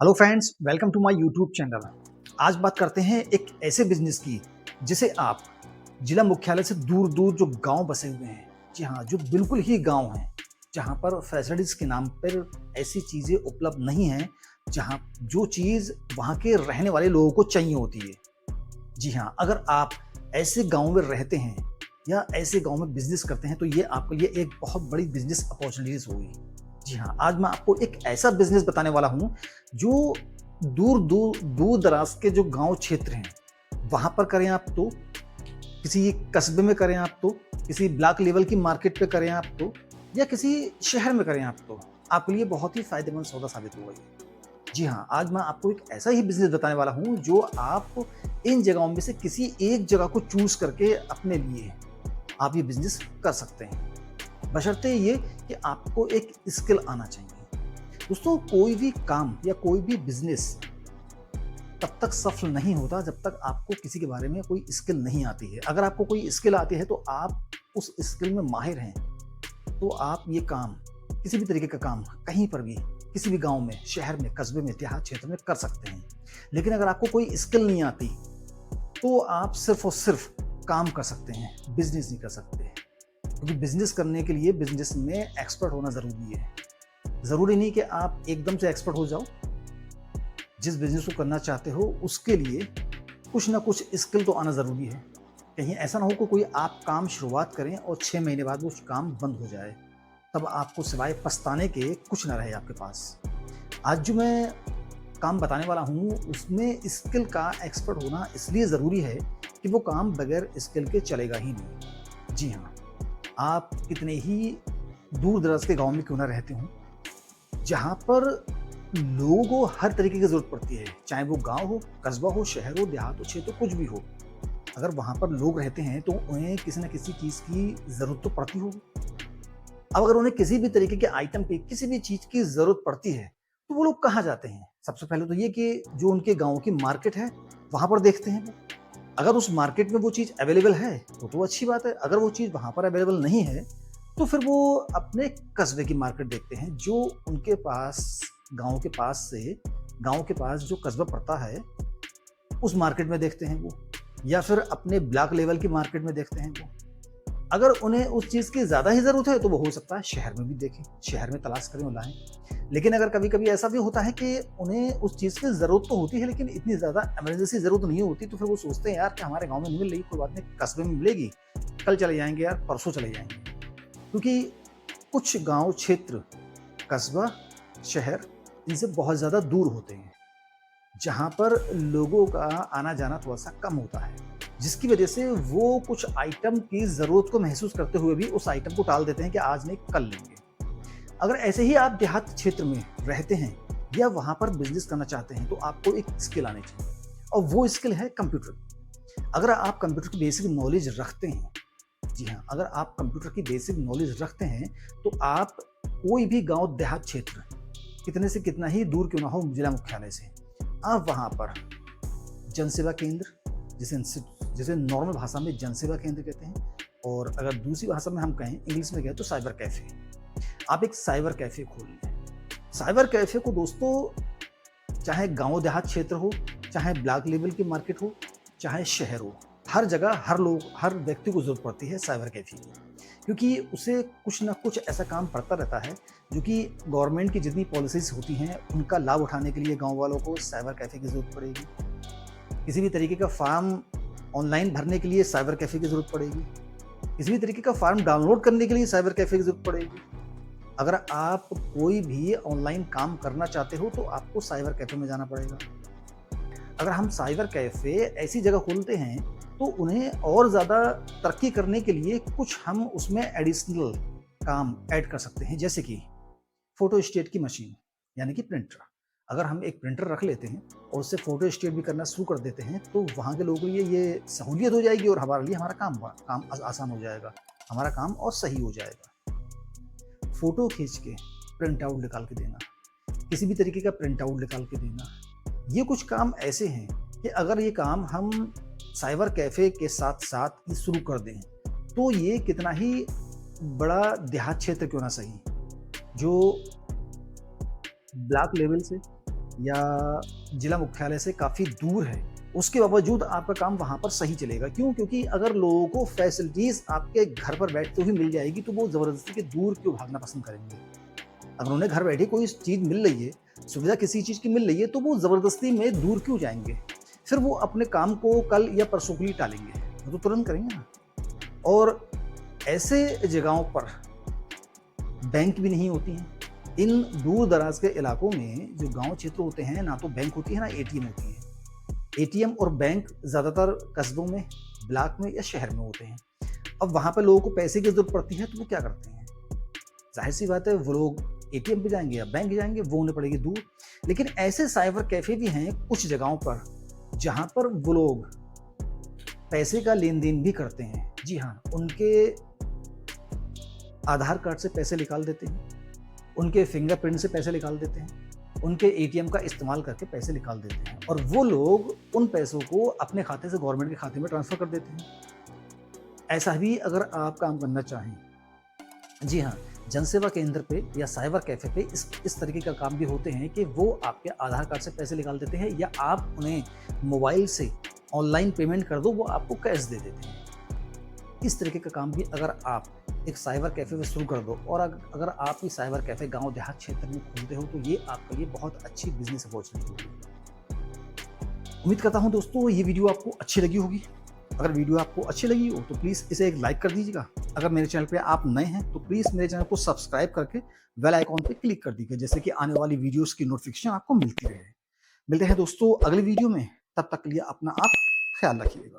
Hello friends, welcome to my YouTube channel. आज बात करते हैं एक ऐसे बिजनेस की जिसे आप जिला मुख्यालय से दूर दूर जो गांव बसे हुए हैं, जी हाँ, जो बिल्कुल ही गांव हैं, जहां पर फैसिलिटीज के नाम पर ऐसी चीज़ें उपलब्ध नहीं हैं, जहां जो चीज़ वहां के रहने वाले लोगों को चाहिए होती है। जी हाँ, अगर आप ऐसे गांव में रहते हैं या ऐसे गांव में बिजनेस करते हैं तो ये आपके लिए एक बहुत बड़ी बिजनेस अपॉर्चुनिटीज होगी। जी हाँ, आज मैं आपको एक ऐसा बिजनेस बताने वाला हूँ जो दूर दूर दूर दराज के जो गांव क्षेत्र हैं वहां पर करें आप तो, किसी कस्बे में करें आप तो, किसी ब्लॉक लेवल की मार्केट पे करें आप तो, या किसी शहर में करें आप तो, आपके लिए बहुत ही फायदेमंद सौदा साबित होगा ये। जी हाँ, आज मैं आपको एक ऐसा ही बिज़नेस बताने वाला हूँ जो आप इन जगहों में से किसी एक जगह को चूज़ करके अपने लिए आप ये बिज़नेस कर सकते हैं। बशर्ते ये कि आपको एक स्किल आना चाहिए। दोस्तों, कोई भी काम या कोई भी बिज़नेस तब तक सफल नहीं होता जब तक आपको किसी के बारे में कोई स्किल नहीं आती है। अगर आपको कोई स्किल आती है तो आप उस स्किल में माहिर हैं, तो आप ये काम, किसी भी तरीके का काम कहीं पर भी, किसी भी गाँव में, शहर में, कस्बे में, देहात क्षेत्र में कर सकते हैं। लेकिन अगर आपको कोई स्किल नहीं आती, तो आप सिर्फ़ और सिर्फ़ काम कर सकते हैं, बिज़नेस नहीं कर सकते। क्योंकि बिज़नेस करने के लिए बिज़नेस में एक्सपर्ट होना ज़रूरी है। ज़रूरी नहीं कि आप एकदम से एक्सपर्ट हो जाओ। जिस बिज़नेस को करना चाहते हो, उसके लिए कुछ ना कुछ स्किल तो आना ज़रूरी है। कहीं ऐसा ना हो कि कोई आप काम शुरुआत करें और 6 महीने बाद वो काम बंद हो जाए। तब आपको सिवाय पछताने के कुछ ना रहे आपके पास। आज जो मैं काम बताने वाला हूँ, उसमें स्किल का एक्सपर्ट होना इसलिए ज़रूरी है कि वो काम बगैर स्किल के चलेगा ही नहीं। जी हाँ, आप कितने ही दूर-दराज़ के गाँव में क्यों ना रहते हों, जहाँ पर लोगों को हर तरीके की ज़रूरत पड़ती है, चाहे वो गाँव हो, कस्बा हो, शहर हो, देहात हो, क्षेत्र हो, कुछ भी हो। अगर वहाँ पर लोग रहते हैं तो उन्हें किसी न किसी चीज़ की ज़रूरत तो पड़ती होगी। अब अगर उन्हें किसी भी तरीके के आइटम की, किसी भी चीज़ की ज़रूरत पड़ती है, तो वो लोग कहाँ जाते हैं? सबसे पहले तो ये कि जो उनके गाँव की मार्केट है, वहाँ पर देखते हैं वो। अगर उस मार्केट में वो चीज़ अवेलेबल है, तो अच्छी बात है। अगर वो चीज़ वहाँ पर अवेलेबल नहीं है, तो फिर वो अपने कस्बे की मार्केट देखते हैं, जो उनके पास, गाँव के पास से, गाँव के पास जो कस्बा पड़ता है, उस मार्केट में देखते हैं वो, या फिर अपने ब्लॉक लेवल की मार्केट में देखते हैं वो। अगर उन्हें उस चीज़ की ज़्यादा ही ज़रूरत है, तो वो हो सकता है शहर में भी देखें, शहर में तलाश करें और लाएँ। लेकिन अगर कभी-कभी ऐसा भी होता है कि उन्हें उस चीज़ की ज़रूरत तो होती है, लेकिन इतनी ज़्यादा इमरजेंसी ज़रूरत नहीं होती, तो फिर वो सोचते हैं, यार कि हमारे गाँव में नहीं मिल रही, कोई बात नहीं, कस्बे में मिलेगी, कल चले जाएँगे यार, परसों चले जाएँगे। क्योंकि कुछ गाँव क्षेत्र, कस्बा, शहर, इनसे बहुत ज़्यादा दूर होते हैं, जहाँ पर लोगों का आना-जाना थोड़ा-सा कम होता है, जिसकी वजह से वो कुछ आइटम की ज़रूरत को महसूस करते हुए भी उस आइटम को टाल देते हैं कि आज नहीं, कल लेंगे। अगर ऐसे ही आप देहात क्षेत्र में रहते हैं या वहाँ पर बिज़नेस करना चाहते हैं, तो आपको एक स्किल आनी चाहिए, और वो स्किल है कंप्यूटर। अगर आप कंप्यूटर की बेसिक नॉलेज रखते हैं, जी हाँ, अगर आप कंप्यूटर की बेसिक नॉलेज रखते हैं, तो आप कोई भी गाँव, देहात क्षेत्र, कितने से कितना ही दूर क्यों ना हो जिला मुख्यालय से, आप वहाँ पर जनसेवा केंद्र, जिसे नॉर्मल भाषा में जनसेवा केंद्र कहते हैं, और अगर दूसरी भाषा में हम कहें, इंग्लिश में कहें, तो साइबर कैफ़े। आप एक साइबर कैफ़े खोल लें। साइबर कैफ़े को दोस्तों, चाहे गाँव देहात क्षेत्र हो, चाहे ब्लॉक लेवल की मार्केट हो, चाहे शहर हो, हर जगह हर व्यक्ति को ज़रूरत पड़ती है साइबर कैफ़े की। क्योंकि उसे कुछ न कुछ ऐसा काम पड़ता रहता है, जो कि गवर्नमेंट की जितनी पॉलिसीज़ होती हैं, उनका लाभ उठाने के लिए गाँव वालों को साइबर कैफ़े की ज़रूरत पड़ेगी। किसी भी तरीके का फ़ॉर्म ऑनलाइन भरने के लिए साइबर कैफ़े की ज़रूरत पड़ेगी। किसी भी तरीके का फ़ॉर्म डाउनलोड करने के लिए साइबर कैफ़े की ज़रूरत पड़ेगी। अगर आप कोई भी ऑनलाइन काम करना चाहते हो, तो आपको साइबर कैफ़े में जाना पड़ेगा। अगर हम साइबर कैफ़े ऐसी जगह खोलते हैं, तो उन्हें और ज़्यादा तरक्की करने के लिए कुछ हम उसमें एडिशनल काम ऐड कर सकते हैं, जैसे कि फ़ोटोस्टेट की मशीन, यानी कि प्रिंटर। अगर हम एक प्रिंटर रख लेते हैं और उससे फ़ोटोस्टेट भी करना शुरू कर देते हैं, तो वहाँ के लोगों के लिए ये सहूलियत हो जाएगी और हमारे लिए हमारा काम आसान हो जाएगा, हमारा काम और सही हो जाएगा। फ़ोटो खींच के प्रिंट आउट निकाल के देना, किसी भी तरीके का प्रिंट आउट निकाल के देना, ये कुछ काम ऐसे हैं कि अगर ये काम हम साइबर कैफ़े के साथ-साथ शुरू कर दें, तो ये कितना ही बड़ा देहात क्षेत्र क्यों ना सही, जो ब्लॉक लेवल से या जिला मुख्यालय से काफ़ी दूर है, उसके बावजूद आपका काम वहाँ पर सही चलेगा। क्यों? क्योंकि अगर लोगों को फैसिलिटीज़ आपके घर पर बैठते हुए मिल जाएगी, तो वो ज़बरदस्ती के दूर क्यों भागना पसंद करेंगे? अगर उन्हें घर बैठे कोई चीज़ मिल रही है, सुविधा किसी चीज़ की मिल रही है, तो वो ज़बरदस्ती में दूर क्यों जाएँगे? फिर वो अपने काम को कल या परसों के लिए टालेंगे, वो तो तुरंत करेंगे ना। और ऐसे जगहों पर बैंक भी नहीं होती हैं। इन दूर-दराज़ के इलाकों में जो गाँव क्षेत्र होते हैं, ना तो बैंक होती है, ना एटीएम होती है। एटीएम और बैंक ज़्यादातर कस्बों में, ब्लॉक में या शहर में होते हैं। अब वहाँ पे लोगों को पैसे की ज़रूरत पड़ती है, तो वो क्या करते हैं? ज़ाहिर-सी बात है, वो लोग एटीएम पे जाएँगे या बैंक जाएँगे, वो उन्हें पड़ेगी दूर। लेकिन ऐसे साइबर कैफ़े भी हैं कुछ जगहों पर, जहाँ पर वो लोग पैसे का लेन-देन भी करते हैं। जी हाँ, उनके आधार कार्ड से पैसे निकाल देते हैं, उनके फिंगरप्रिंट से पैसे निकाल देते हैं, उनके एटीएम का इस्तेमाल करके पैसे निकाल देते हैं और वो लोग उन पैसों को अपने खाते से गवर्नमेंट के खाते में ट्रांसफ़र कर देते हैं। ऐसा भी अगर आप काम करना चाहें, जी हाँ, जनसेवा केंद्र पे या साइबर कैफ़े पे इस तरीके का काम भी होते हैं कि वो आपके आधार कार्ड से पैसे निकाल देते हैं या आप उन्हें मोबाइल से ऑनलाइन पेमेंट कर दो, वो आपको कैश दे देते हैं। इस तरीके का काम भी अगर आप एक साइबर कैफ़े में शुरू कर दो और अगर आप ये साइबर कैफ़े गाँव देहात क्षेत्र में खोलते हो, तो ये आपके लिए बहुत अच्छी बिज़नेस अपॉर्चुनिटी होगी। उम्मीद करता हूँ दोस्तों ये वीडियो आपको अच्छी लगी होगी। अगर वीडियो आपको अच्छी लगी हो तो प्लीज़ इसे एक लाइक कर दीजिएगा। अगर मेरे चैनल पे आप नए हैं तो प्लीज़ मेरे चैनल को सब्सक्राइब करके बेल आइकॉन पे क्लिक कर दीजिए, जैसे कि आने वाली वीडियोज़ की नोटिफ़िकेशन आपको मिलती रहे। मिलते हैं दोस्तों अगली वीडियो में, तब तक के लिए अपना आप ख़्याल रखिएगा।